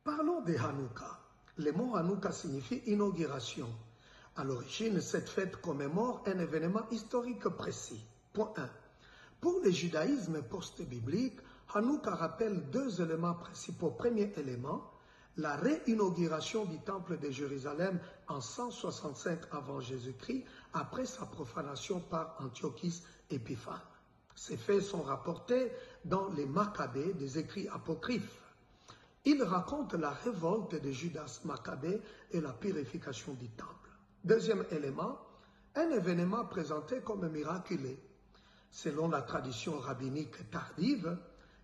Parlons de Hanouka. Le mot Hanouka signifie inauguration. À l'origine, cette fête commémore un événement historique précis. Point 1. Pour le judaïsme post-biblique, Hanouka rappelle deux éléments principaux. Premier élément, la réinauguration du temple de Jérusalem en 165 avant Jésus-Christ, après sa profanation par Antiochus Épiphane. Ces faits sont rapportés dans les Maccabées des écrits apocryphes. Ils racontent la révolte de Judas Maccabée et la purification du temple. Deuxième élément, un événement présenté comme miraculeux. Selon la tradition rabbinique tardive,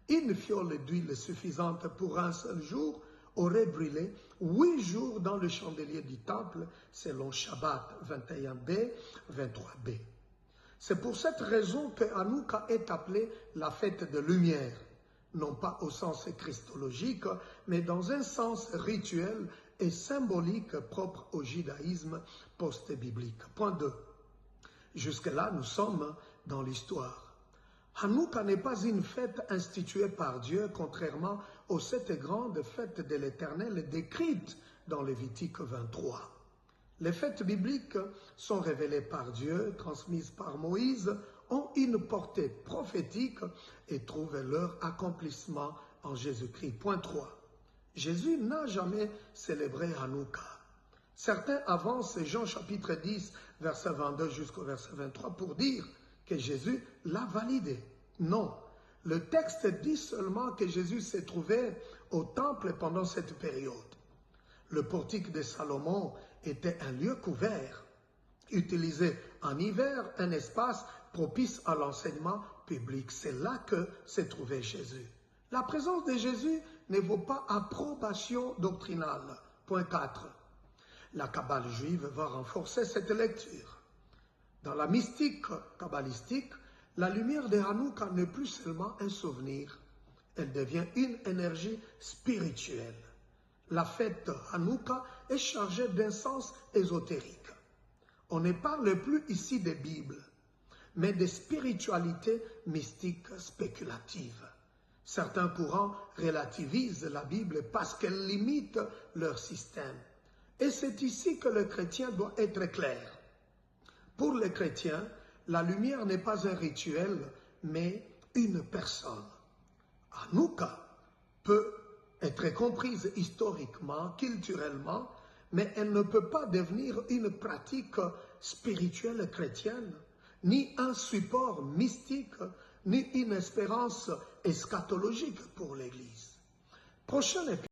une fiole d'huile suffisante pour un seul jour aurait brûlé 8 jours dans le chandelier du temple, selon Shabbat 21b, 23b. C'est pour cette raison que Hanouka est appelée la fête de lumière, non pas au sens christologique, mais dans un sens rituel et symbolique propre au judaïsme post-biblique. Point 2. Jusque-là, nous sommes dans l'histoire. Hanouka n'est pas une fête instituée par Dieu, contrairement aux 7 grandes fêtes de l'Éternel décrites dans Lévitique 23. Les fêtes bibliques sont révélées par Dieu, transmises par Moïse, ont une portée prophétique et trouvent leur accomplissement en Jésus-Christ. Point 3. Jésus n'a jamais célébré Hanouka. Certains avancent Jean chapitre 10, verset 22 jusqu'au verset 23 pour dire que Jésus l'a validé. Non, le texte dit seulement que Jésus s'est trouvé au temple pendant cette période. Le portique de Salomon était un lieu couvert, utilisé en hiver, un espace propice à l'enseignement public. C'est là que s'est trouvé Jésus. La présence de Jésus ne vaut pas approbation doctrinale. Point 4. La Kabbale juive va renforcer cette lecture. Dans la mystique kabbalistique, la lumière de Hanouka n'est plus seulement un souvenir, elle devient une énergie spirituelle. La fête Hanouka est chargée d'un sens ésotérique. On ne parle plus ici de Bible, mais de spiritualité mystique spéculative. Certains courants relativisent la Bible parce qu'elle limite leur système. Et c'est ici que le chrétien doit être clair. Pour les chrétiens, la lumière n'est pas un rituel, mais une personne. Hanouka peut être comprise historiquement, culturellement, mais elle ne peut pas devenir une pratique spirituelle chrétienne, ni un support mystique, ni une espérance eschatologique pour l'Église. Prochain épisode.